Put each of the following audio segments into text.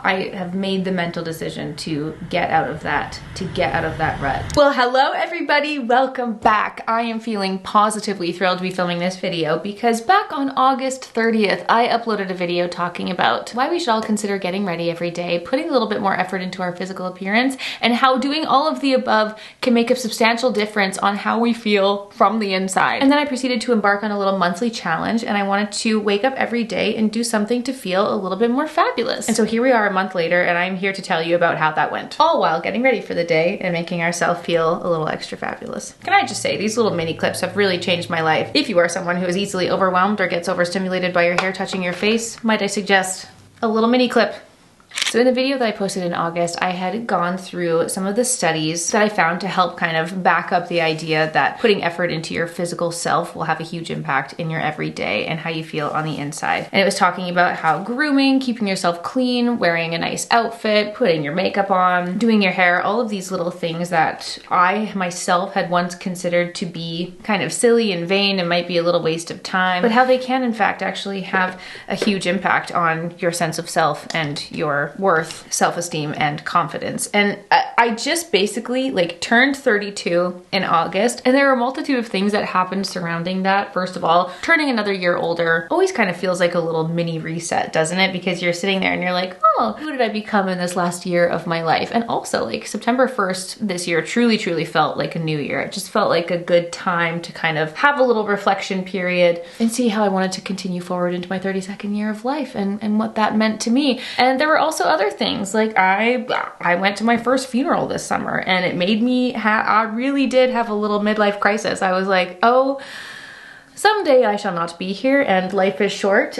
I have made the mental decision to get out of that rut. Well, hello everybody, welcome back. I am feeling positively thrilled to be filming this video because back on August 30th, I uploaded a video talking about why we should all consider getting ready every day, putting a little bit more effort into our physical appearance, and how doing all of the above can make a substantial difference on how we feel from the inside. And then I proceeded to embark on a little monthly challenge, and I wanted to wake up every day and do something to feel a little bit more fabulous. And so here we are a month later, and I'm here to tell you about how that went, all while getting ready for the day and making ourselves feel a little extra fabulous. Can I just say, these little mini clips have really changed my life. If you are someone who is easily overwhelmed or gets overstimulated by your hair touching your face, might I suggest a little mini clip. So in the video that I posted in August, I had gone through some of the studies that I found to help kind of back up the idea that putting effort into your physical self will have a huge impact in your everyday and how you feel on the inside. And it was talking about how grooming, keeping yourself clean, wearing a nice outfit, putting your makeup on, doing your hair, all of these little things that I myself had once considered to be kind of silly and vain and might be a little waste of time, but how they can in fact actually have a huge impact on your sense of self and your worth, self-esteem, and confidence. And I just basically turned 32 in August, and there were a multitude of things that happened surrounding that. First of all, turning another year older always kind of feels like a little mini reset, doesn't it? Because you're sitting there and you're like, oh, who did I become in this last year of my life? And also September 1st this year truly felt like a new year. It just felt like a good time to kind of have a little reflection period and see how I wanted to continue forward into my 32nd year of life and what that meant to me. And there were also other things, like I went to my first funeral this summer, and it made me I really did have a little midlife crisis. I was like, oh, someday I shall not be here and life is short.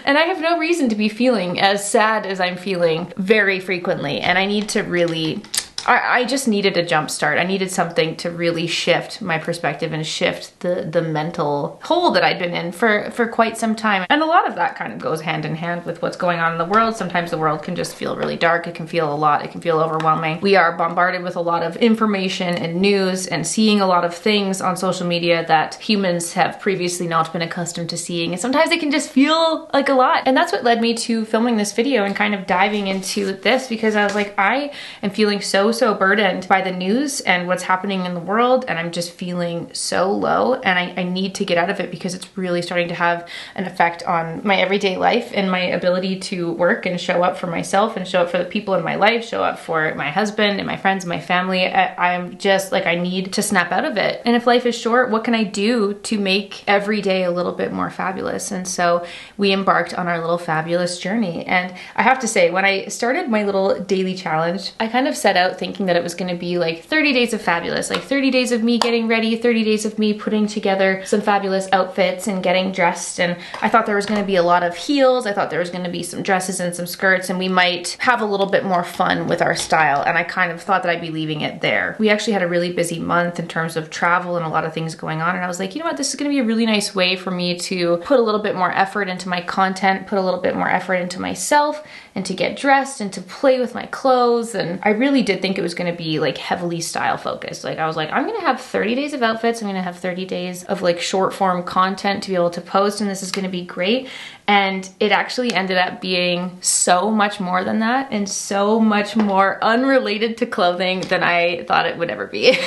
And I have no reason to be feeling as sad as I'm feeling very frequently, and I need to really I just needed a jump start. I needed something to really shift my perspective and shift the mental hole that I'd been in for quite some time. And a lot of that kind of goes hand in hand with what's going on in the world. Sometimes the world can just feel really dark. It can feel a lot. It can feel overwhelming. We are bombarded with a lot of information and news and seeing a lot of things on social media that humans have previously not been accustomed to seeing. And sometimes it can just feel like a lot. And that's what led me to filming this video and kind of diving into this, because I was like, I am feeling so burdened by the news and what's happening in the world, and I'm just feeling so low, and I need to get out of it because it's really starting to have an effect on my everyday life and my ability to work and show up for myself and show up for the people in my life, show up for my husband and my friends and my family. I'm just like, I need to snap out of it. And if life is short, what can I do to make every day a little bit more fabulous? And so we embarked on our little fabulous journey. And I have to say, when I started my little daily challenge, I kind of set out thinking that it was going to be like 30 days of fabulous, like 30 days of me getting ready, 30 days of me putting together some fabulous outfits and getting dressed. And I thought there was going to be a lot of heels. I thought there was going to be some dresses and some skirts, and we might have a little bit more fun with our style. And I kind of thought that I'd be leaving it there. We actually had a really busy month in terms of travel and a lot of things going on. And I was like, you know what, this is going to be a really nice way for me to put a little bit more effort into my content, put a little bit more effort into myself, and to get dressed and to play with my clothes. And I really did think it was going to be like heavily style focused. Like I was like, I'm going to have 30 days of outfits. I'm going to have 30 days of like short form content to be able to post, and this is going to be great. And it actually ended up being so much more than that, and so much more unrelated to clothing than I thought it would ever be.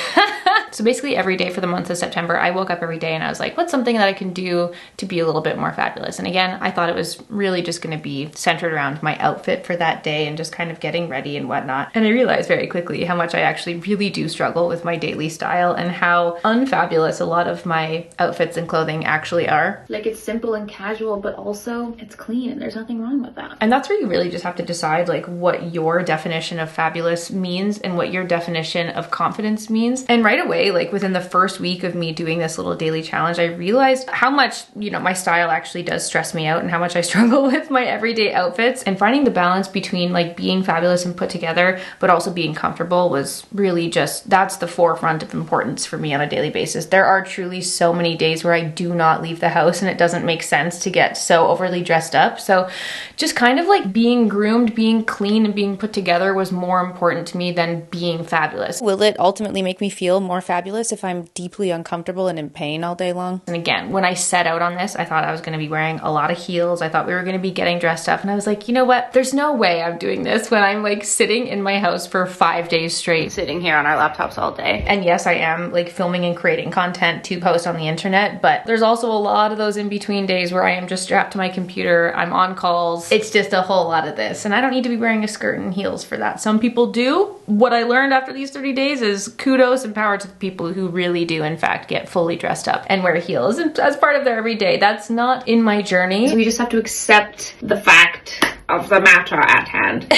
So basically every day for the month of September, I woke up every day and I was like, what's something that I can do to be a little bit more fabulous? And again, I thought it was really just going to be centered around my outfit for that day and just kind of getting ready and whatnot. And I realized very quickly how much I actually really do struggle with my daily style and how unfabulous a lot of my outfits and clothing actually are. Like, it's simple and casual, but also it's clean, and there's nothing wrong with that. And that's where you really just have to decide like what your definition of fabulous means and what your definition of confidence means. And right away, like within the first week of me doing this little daily challenge, I realized how much, my style actually does stress me out and how much I struggle with my everyday outfits, and finding the balance between like being fabulous and put together, but also being comfortable was really just, that's the forefront of importance for me on a daily basis. There are truly so many days where I do not leave the house and it doesn't make sense to get so overly dressed up. So just kind of like being groomed, being clean, and being put together was more important to me than being fabulous. Will it ultimately make me feel more fabulous if I'm deeply uncomfortable and in pain all day long? And again, when I set out on this, I thought I was going to be wearing a lot of heels. I thought we were going to be getting dressed up, and I was like, you know what? There's no way I'm doing this when I'm like sitting in my house for 5 days straight, sitting here on our laptops all day. And yes, I am like filming and creating content to post on the internet, but there's also a lot of those in between days where I am just strapped to my computer, I'm on calls. It's just a whole lot of this, and I don't need to be wearing a skirt and heels for that. Some people do. What I learned after these 30 days is kudos and power to the people who really do in fact get fully dressed up and wear heels as part of their everyday. That's not in my journey. We just have to accept the fact of the matter at hand.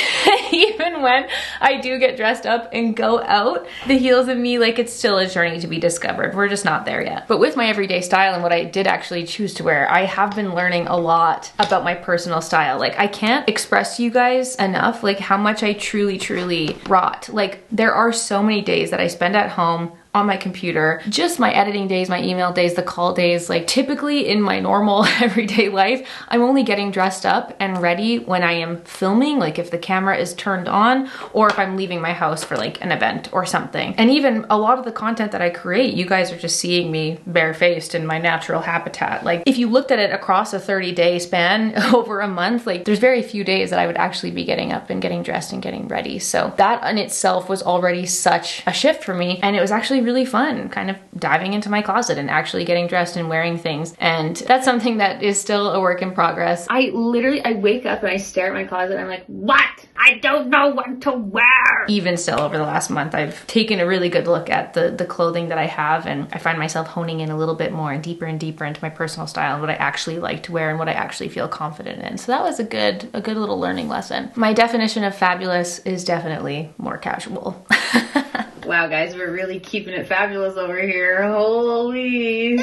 Even when I do get dressed up and go out, the heels of me, like, it's still a journey to be discovered. We're just not there yet. But with my everyday style and what I did actually choose to wear, I have been learning a lot about my personal style. Like, I can't express to you guys enough, like, how much I truly rot. Like, there are so many days that I spend at home on my computer, just my editing days, my email days, the call days. Like, typically in my normal everyday life, I'm only getting dressed up and ready when I am filming, like if the camera is turned on, or if I'm leaving my house for like an event or something. And even a lot of the content that I create, you guys are just seeing me barefaced in my natural habitat. Like, if you looked at it across a 30-day span over a month, like there's very few days that I would actually be getting up and getting dressed and getting ready. So that in itself was already such a shift for me, and it was actually really fun kind of diving into my closet and actually getting dressed and wearing things. And that's something that is still a work in progress. I wake up and I stare at my closet and I'm like, what? I don't know what to wear. Even still, over the last month, I've taken a really good look at the clothing that I have, and I find myself honing in a little bit more and deeper into my personal style and what I actually like to wear and what I actually feel confident in. So that was a good little learning lesson. My definition of fabulous is definitely more casual. Wow, guys, we're really keeping it fabulous over here. Holy.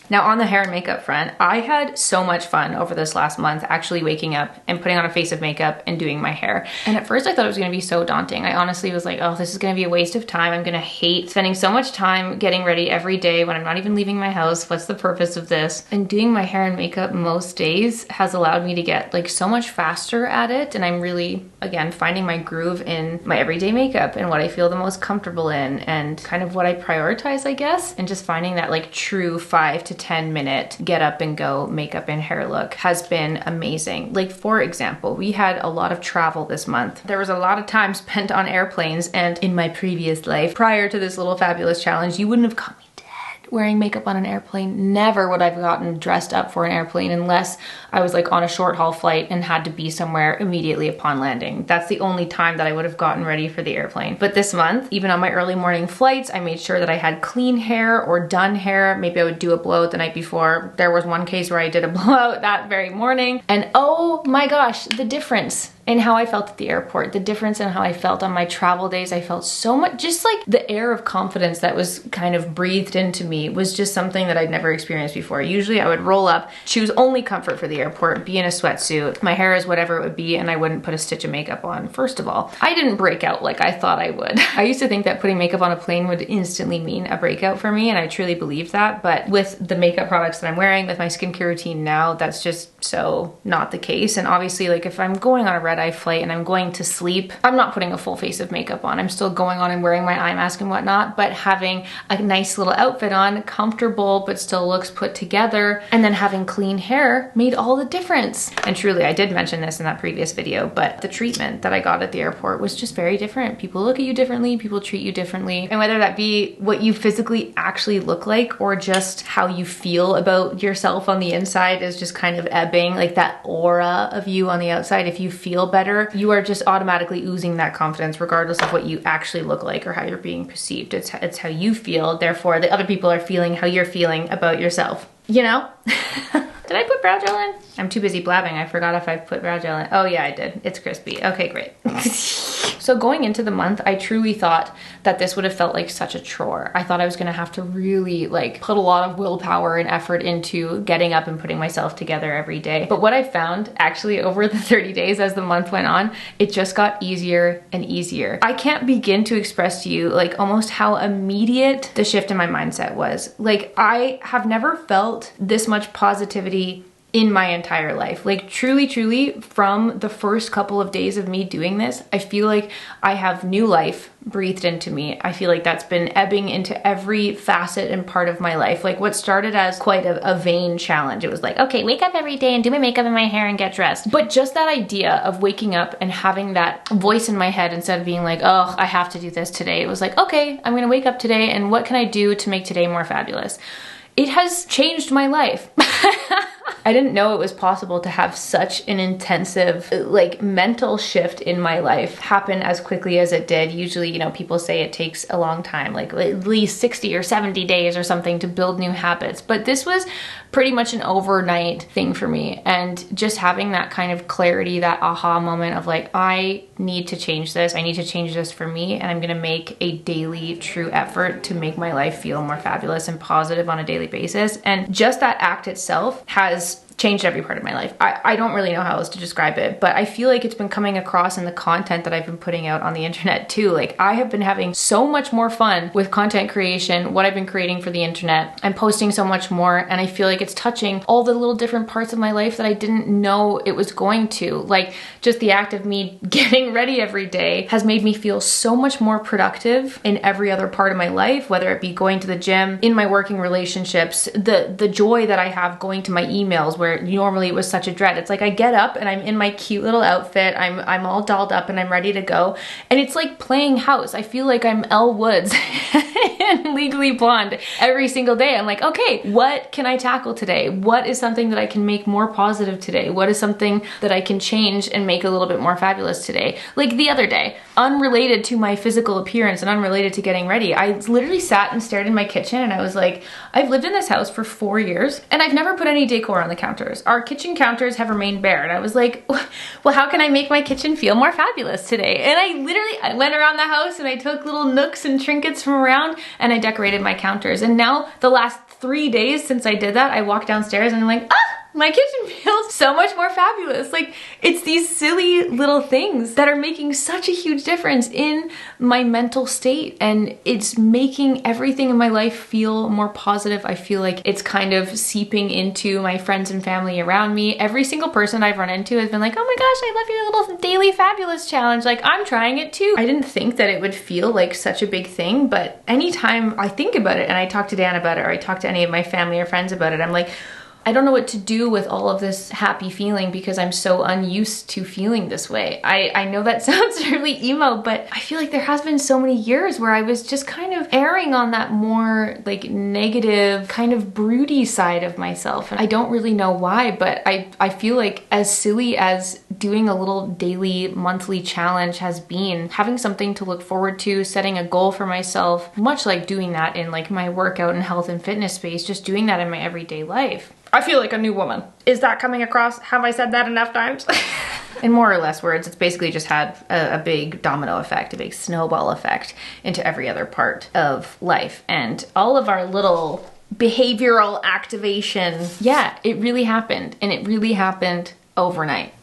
Now, on the hair and makeup front, I had so much fun over this last month actually waking up and putting on a face of makeup and doing my hair. And at first I thought it was gonna be so daunting. I honestly was like, oh, this is gonna be a waste of time. I'm gonna hate spending so much time getting ready every day when I'm not even leaving my house. What's the purpose of this? And doing my hair and makeup most days has allowed me to get like so much faster at it. And I'm really, again, finding my groove in my everyday makeup and what I feel the most comfortable in and kind of what I prioritize, I guess. And just finding that like true 5 to 10-minute get up and go makeup and hair look has been amazing. Like, for example, we had a lot of travel this month. There was a lot of time spent on airplanes, and in my previous life, prior to this little fabulous challenge, you wouldn't have caught me wearing makeup on an airplane. Never would I have gotten dressed up for an airplane unless I was like on a short haul flight and had to be somewhere immediately upon landing. That's the only time that I would have gotten ready for the airplane. But this month, even on my early morning flights, I made sure that I had clean hair or done hair. Maybe I would do a blowout the night before. There was one case where I did a blowout that very morning, and oh my gosh, the difference in how I felt at the airport, the difference in how I felt on my travel days. I felt so much, just like the air of confidence that was kind of breathed into me was just something that I'd never experienced before. Usually I would roll up, choose only comfort for the airport, be in a sweatsuit. My hair is whatever it would be, and I wouldn't put a stitch of makeup on. First of all, I didn't break out like I thought I would. I used to think that putting makeup on a plane would instantly mean a breakout for me, and I truly believed that. But with the makeup products that I'm wearing, with my skincare routine now, that's just so not the case. And obviously, like, if I'm going on a red-eye flight and I'm going to sleep, I'm not putting a full face of makeup on. I'm still going on and wearing my eye mask and whatnot, but having a nice little outfit on, comfortable, but still looks put together, and then having clean hair made all the difference. And truly, I did mention this in that previous video, but the treatment that I got at the airport was just very different. People look at you differently, people treat you differently, and whether that be what you physically actually look like or just how you feel about yourself on the inside is just kind of ebbing, like that aura of you on the outside. If you feel better, you are just automatically oozing that confidence regardless of what you actually look like or how you're being perceived. It's how you feel, therefore the other people are feeling how you're feeling about yourself, you know? Did I put brow gel in? I'm too busy blabbing. I forgot if I put brow gel in. Oh yeah, I did. It's crispy. Okay, great. So going into the month, I truly thought that this would have felt like such a chore. I thought I was gonna have to really like put a lot of willpower and effort into getting up and putting myself together every day. But what I found actually over the 30 days as the month went on, it just got easier and easier. I can't begin to express to you like almost how immediate the shift in my mindset was. Like I have never felt this much positivity in my entire life. Like truly, from the first couple of days of me doing this, I feel like I have new life breathed into me. I feel like that's been ebbing into every facet and part of my life. Like what started as quite a vain challenge. It was like, okay, wake up every day and do my makeup and my hair and get dressed. But just that idea of waking up and having that voice in my head instead of being like, oh, I have to do this today. It was like, okay, I'm gonna wake up today and what can I do to make today more fabulous? It has changed my life. I didn't know it was possible to have such an intensive like mental shift in my life happen as quickly as it did. Usually, you know, people say it takes a long time, like at least 60 or 70 days or something to build new habits. But this was pretty much an overnight thing for me. And just having that kind of clarity, that aha moment of like, I need to change this. I need to change this for me. And I'm going to make a daily true effort to make my life feel more fabulous and positive on a daily basis. And just that act itself has changed every part of my life. I don't really know how else to describe it, but I feel like it's been coming across in the content that I've been putting out on the internet too. Like I have been having so much more fun with content creation, what I've been creating for the internet. I'm posting so much more and I feel like it's touching all the little different parts of my life that I didn't know it was going to. Like just the act of me getting ready every day has made me feel so much more productive in every other part of my life, whether it be going to the gym, in my working relationships, the joy that I have going to my emails where normally it was such a dread. It's like I get up and I'm in my cute little outfit, I'm all dolled up and I'm ready to go. And it's like playing house. I feel like I'm Elle Woods in Legally Blonde every single day. I'm like, okay, what can I tackle today? What is something that I can make more positive today? What is something that I can change and make a little bit more fabulous today? Like the other day, unrelated to my physical appearance and unrelated to getting ready, I literally sat and stared in my kitchen and I was like, I've lived in this house for 4 years and I've never put any decor on the counters. Our kitchen counters have remained bare. And I was like, well, how can I make my kitchen feel more fabulous today? And I went around the house and I took little nooks and trinkets from around and I decorated my counters. And now the last 3 days since I did that, I walked downstairs and I'm like, my kitchen feels so much more fabulous. Like it's these silly little things that are making such a huge difference in my mental state and it's making everything in my life feel more positive. I feel like it's kind of seeping into my friends and family around me. Every single person I've run into has been like, oh my gosh, I love your little daily fabulous challenge. Like I'm trying it too. I didn't think that it would feel like such a big thing, but anytime I think about it and I talk to Dan about it or I talk to any of my family or friends about it, I'm like, I don't know what to do with all of this happy feeling because I'm so unused to feeling this way. I know that sounds really emo, but I feel like there has been so many years where I was just kind of erring on that more like negative, kind of broody side of myself. And I don't really know why, but I feel like as silly as doing a little daily, monthly challenge has been, having something to look forward to, setting a goal for myself, much like doing that in like my workout and health and fitness space, just doing that in my everyday life. I feel like a new woman. Is that coming across? Have I said that enough times? In more or less words, it's basically just had a big domino effect, a big snowball effect into every other part of life. And all of our little behavioral activation, yeah, it really happened. And it really happened overnight.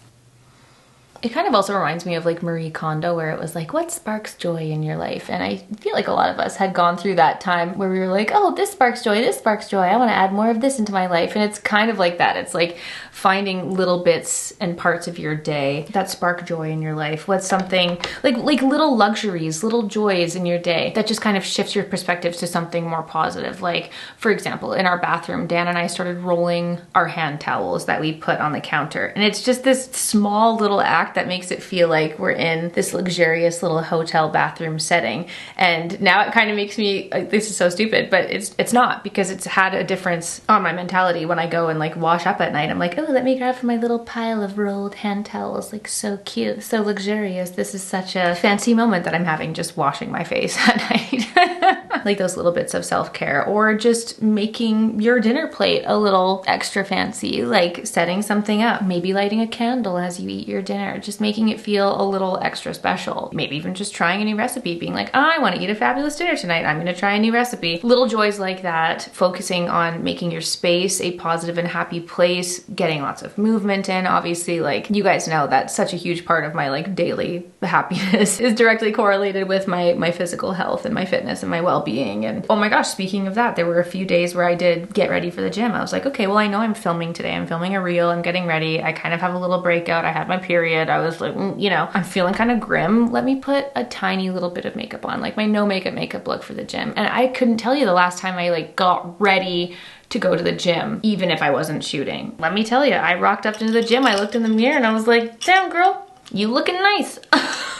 It kind of also reminds me of like Marie Kondo, where it was like, what sparks joy in your life? And I feel like a lot of us had gone through that time where we were like, oh, this sparks joy, this sparks joy. I want to add more of this into my life. And it's kind of like that. It's like finding little bits and parts of your day that spark joy in your life. What's something like little luxuries, little joys in your day that just kind of shifts your perspective to something more positive. Like, for example, in our bathroom, Dan and I started rolling our hand towels that we put on the counter. And it's just this small little act that makes it feel like we're in this luxurious little hotel bathroom setting. And now it kind of makes me, this is so stupid, but it's not, because it's had a difference on my mentality when I go and like wash up at night. I'm like, oh, let me grab my little pile of rolled hand towels, like so cute, so luxurious. This is such a fancy moment that I'm having just washing my face at night. like those little bits of self-care, or just making your dinner plate a little extra fancy, like setting something up, maybe lighting a candle as you eat your dinner, just making it feel a little extra special. Maybe even just trying a new recipe, being like, I want to eat a fabulous dinner tonight, I'm gonna try a new recipe. Little joys like that, focusing on making your space a positive and happy place, getting lots of movement in. Obviously, like, you guys know that's such a huge part of my like daily happiness is directly correlated with my physical health and my fitness and my well-being. And oh my gosh, speaking of that, there were a few days where I did get ready for the gym. I was like, okay, well, I know I'm filming today. I'm filming a reel. I'm getting ready. I kind of have a little breakout. I had my period. I was like, you know, I'm feeling kind of grim. Let me put a tiny little bit of makeup on, like my no makeup look for the gym. And I couldn't tell you the last time I like got ready to go to the gym, even if I wasn't shooting. Let me tell you, I rocked up into the gym. I looked in the mirror and I was like, damn girl, you looking nice.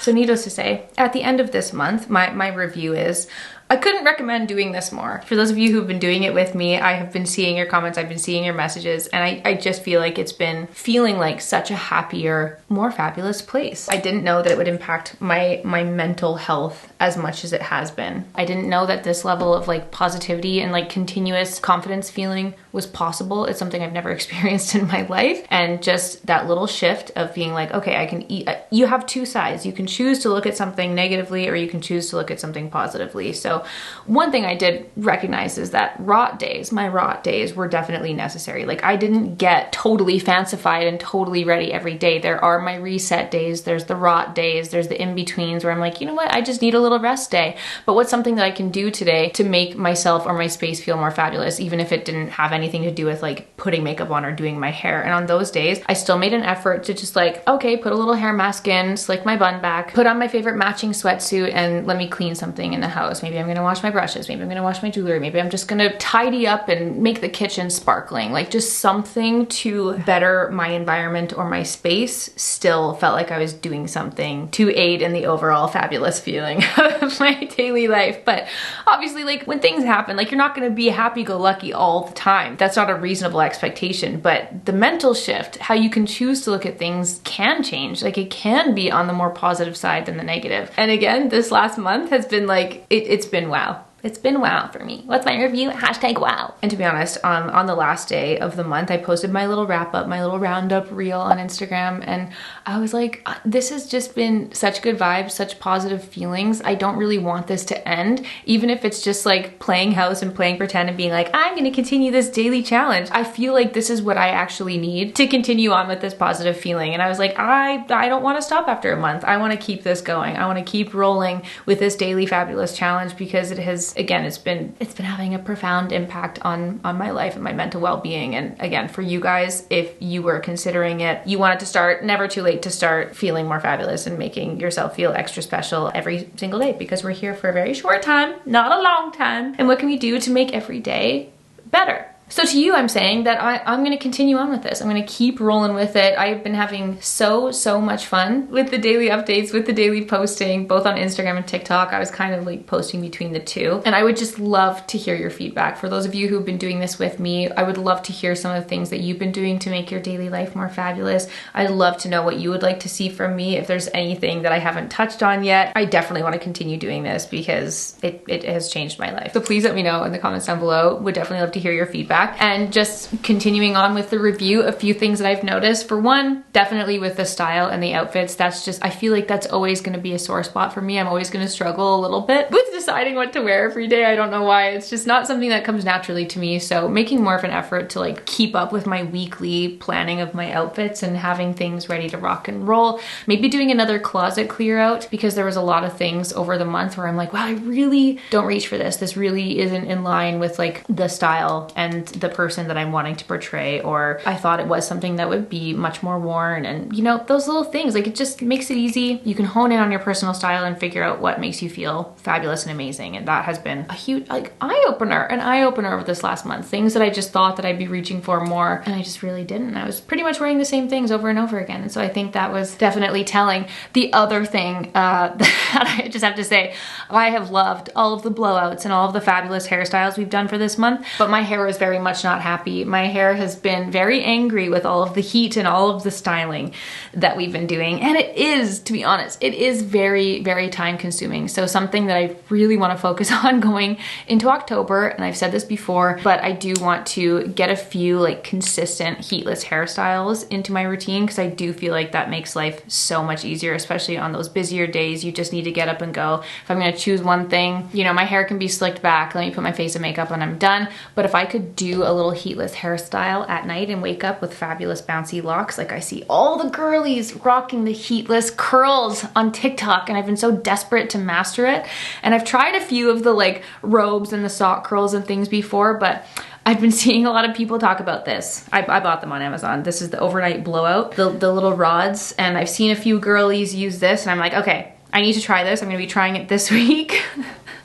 So needless to say, at the end of this month, my review is, I couldn't recommend doing this more. For those of you who've been doing it with me, I have been seeing your comments, I've been seeing your messages, and I just feel like it's been feeling like such a happier, more fabulous place. I didn't know that it would impact my mental health as much as it has been. I didn't know that this level of like positivity and like continuous confidence feeling was possible. It's something I've never experienced in my life. And just that little shift of being like, okay, I can eat. You have two sides. You can choose to look at something negatively, or you can choose to look at something positively. So one thing I did recognize is that my rot days were definitely necessary. Like, I didn't get totally fancified and totally ready every day. There are my reset days, there's the rot days, there's the in-betweens where I'm like, you know what, I just need a little rest day. But what's something that I can do today to make myself or my space feel more fabulous, even if it didn't have anything to do with like putting makeup on or doing my hair. And on those days, I still made an effort to just like, okay, put a little hair mask in, slick my bun back, put on my favorite matching sweatsuit, and let me clean something in the house. Maybe I'm gonna wash my brushes, maybe I'm gonna wash my jewelry, maybe I'm just gonna tidy up and make the kitchen sparkling. Like, just something to better my environment or my space. Still felt like I was doing something to aid in the overall fabulous feeling of my daily life. But obviously, like, when things happen, like, you're not gonna be happy-go-lucky all the time. That's not a reasonable expectation. But the mental shift, how you can choose to look at things, can change. Like, it can be on the more positive side than the negative. And again, this last month has been like, it's been wow. It's been wow for me. What's my review? Hashtag wow. And to be honest, on the last day of the month, I posted my little wrap up, my little roundup reel on Instagram. And I was like, this has just been such good vibes, such positive feelings. I don't really want this to end. Even if it's just like playing house and playing pretend and being like, I'm gonna continue this daily challenge. I feel like this is what I actually need to continue on with this positive feeling. And I was like, I don't wanna stop after a month. I wanna keep this going. I wanna keep rolling with this daily fabulous challenge, because it has, again, it's been having a profound impact on my life and my mental well-being. And again, for you guys, if you were considering it, you wanted to start, never too late to start feeling more fabulous and making yourself feel extra special every single day, because we're here for a very short time, not a long time. And what can we do to make every day better? So to you, I'm saying that I'm gonna continue on with this. I'm gonna keep rolling with it. I've been having so much fun with the daily updates, with the daily posting, both on Instagram and TikTok. I was kind of like posting between the two. And I would just love to hear your feedback. For those of you who've been doing this with me, I would love to hear some of the things that you've been doing to make your daily life more fabulous. I'd love to know what you would like to see from me. If there's anything that I haven't touched on yet, I definitely want to continue doing this, because it has changed my life. So please let me know in the comments down below. Would definitely love to hear your feedback. And just continuing on with the review, a few things that I've noticed. For one, definitely with the style and the outfits, that's just, I feel like that's always going to be a sore spot for me. I'm always going to struggle a little bit with deciding what to wear every day. I don't know why. It's just not something that comes naturally to me. So making more of an effort to like keep up with my weekly planning of my outfits and having things ready to rock and roll. Maybe doing another closet clear out, because there was a lot of things over the month where I'm like, wow, I really don't reach for this. This really isn't in line with like the style and the person that I'm wanting to portray, or I thought it was something that would be much more worn. And you know, those little things, like, it just makes it easy. You can hone in on your personal style and figure out what makes you feel fabulous and amazing. And that has been a huge like an eye-opener over this last month. Things that I just thought that I'd be reaching for more, and I just really didn't. I was pretty much wearing the same things over and over again. And so I think that was definitely telling. The other thing that I just have to say, I have loved all of the blowouts and all of the fabulous hairstyles we've done for this month, but my hair was very very much not happy. My hair has been very angry with all of the heat and all of the styling that we've been doing. And it is, to be honest, it is very, very time consuming. So something that I really want to focus on going into October, and I've said this before, but I do want to get a few like consistent heatless hairstyles into my routine, because I do feel like that makes life so much easier, especially on those busier days. You just need to get up and go. If I'm gonna choose one thing, you know, my hair can be slicked back, let me put my face and makeup and I'm done. But if I could do a little heatless hairstyle at night and wake up with fabulous bouncy locks, like I see all the girlies rocking the heatless curls on TikTok, and I've been so desperate to master it. And I've tried a few of the like robes and the sock curls and things before, but I've been seeing a lot of people talk about this. I bought them on Amazon. This is the overnight blowout, the little rods, and I've seen a few girlies use this, and I'm like, okay, I need to try this. I'm gonna be trying it this week.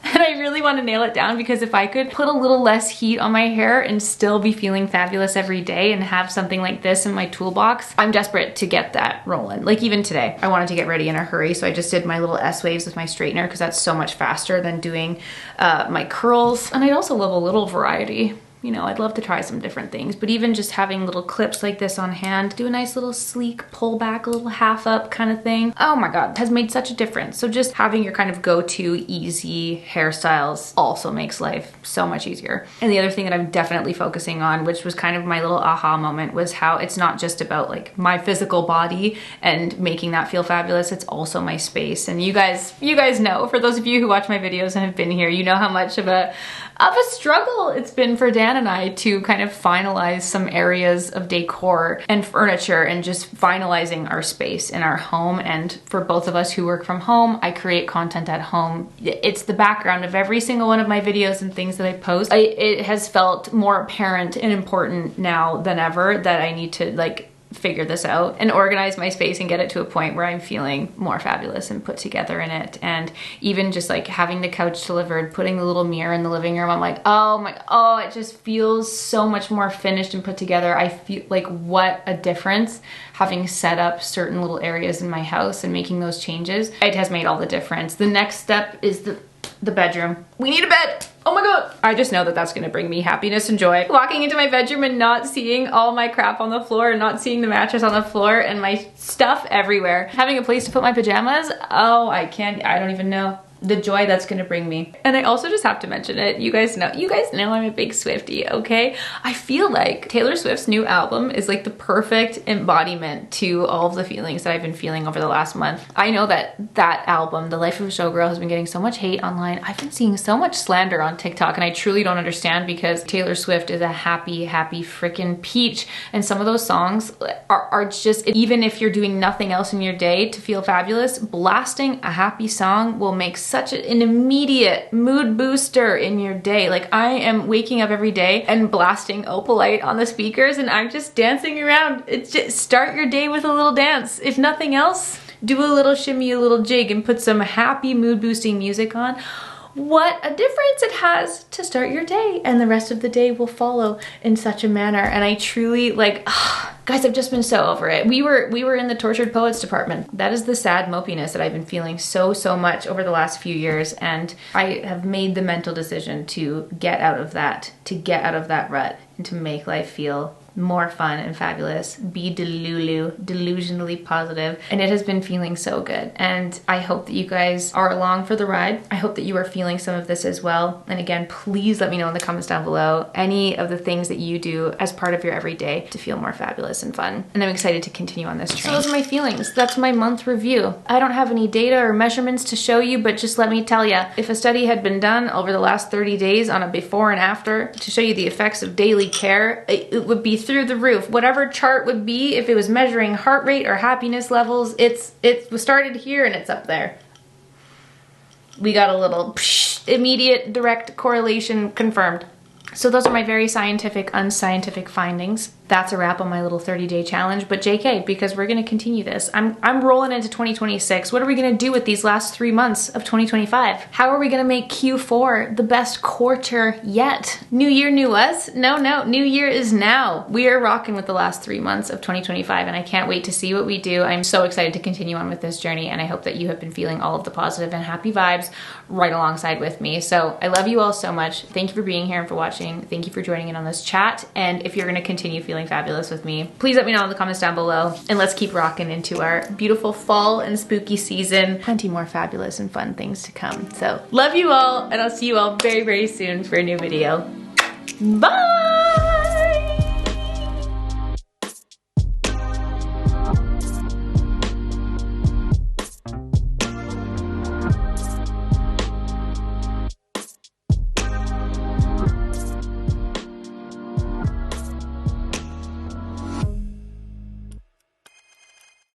And I really want to nail it down, because if I could put a little less heat on my hair and still be feeling fabulous every day and have something like this in my toolbox, I'm desperate to get that rolling. Like even today, I wanted to get ready in a hurry, so I just did my little S-waves with my straightener, because that's so much faster than doing my curls. And I also love a little variety. You know, I'd love to try some different things, but even just having little clips like this on hand, do a nice little sleek pull back, a little half up kind of thing. Oh my God, has made such a difference. So just having your kind of go-to easy hairstyles also makes life so much easier. And the other thing that I'm definitely focusing on, which was kind of my little aha moment, was how it's not just about like my physical body and making that feel fabulous, it's also my space. And you guys know, for those of you who watch my videos and have been here, you know how much of a struggle it's been for Dan and I to kind of finalize some areas of decor and furniture and just finalizing our space in our home. And for both of us who work from home, I create content at home. It's the background of every single one of my videos and things that I post. It has felt more apparent and important now than ever that I need to like figure this out and organize my space and get it to a point where I'm feeling more fabulous and put together in it. And even just like having the couch delivered, putting the little mirror in the living room, I'm like, oh, it just feels so much more finished and put together. I feel like what a difference having set up certain little areas in my house and making those changes. It has made all the difference. The next step is the bedroom. We need a bed. Oh my God. I just know that that's gonna bring me happiness and joy. Walking into my bedroom and not seeing all my crap on the floor and not seeing the mattress on the floor and my stuff everywhere. Having a place to put my pajamas. Oh, I don't even know the joy that's gonna bring me. And I also just have to mention it. You guys know I'm a big Swiftie, okay? I feel like Taylor Swift's new album is like the perfect embodiment to all of the feelings that I've been feeling over the last month. I know that album, The Life of a Showgirl, has been getting so much hate online. I've been seeing so much slander on TikTok, and I truly don't understand, because Taylor Swift is a happy freaking peach. And some of those songs are just, even if you're doing nothing else in your day to feel fabulous, blasting a happy song will make such an immediate mood booster in your day. Like I am waking up every day and blasting Opalite on the speakers and I'm just dancing around. It's just start your day with a little dance. If nothing else, do a little shimmy, a little jig, and put some happy mood boosting music on. What a difference it has to start your day, and the rest of the day will follow in such a manner. And I truly like, guys, I've just been so over it. We were in the tortured poets department. That is the sad mopiness that I've been feeling so much over the last few years, and I have made the mental decision to get out of that rut and to make life feel more fun and fabulous, be delusionally positive, and it has been feeling so good. And I hope that you guys are along for the ride. I hope that you are feeling some of this as well. And again, please let me know in the comments down below any of the things that you do as part of your everyday to feel more fabulous and fun. And I'm excited to continue on this train. So those are my feelings. That's my month review. I don't have any data or measurements to show you, but just let me tell you, if a study had been done over the last 30 days on a before and after to show you the effects of daily care, it would be through the roof. Whatever chart would be, if it was measuring heart rate or happiness levels, it was started here and it's up there. We got a little immediate direct correlation confirmed. So those are my very scientific, unscientific findings. that's a wrap on my little 30-day challenge, but JK, because we're gonna continue this. I'm rolling into 2026. What are we gonna do with these last 3 months of 2025? How are we gonna make Q4 the best quarter yet? New year, new us? No, new year is now. We are rocking with the last 3 months of 2025, and I can't wait to see what we do. I'm so excited to continue on with this journey, and I hope that you have been feeling all of the positive and happy vibes right alongside with me. So I love you all so much. Thank you for being here and for watching. Thank you for joining in on this chat. And if you're gonna continue feeling fabulous with me, please let me know in the comments down below, and let's keep rocking into our beautiful fall and spooky season. Plenty more fabulous and fun things to come. So love you all, and I'll see you all very, very soon for a new video. Bye!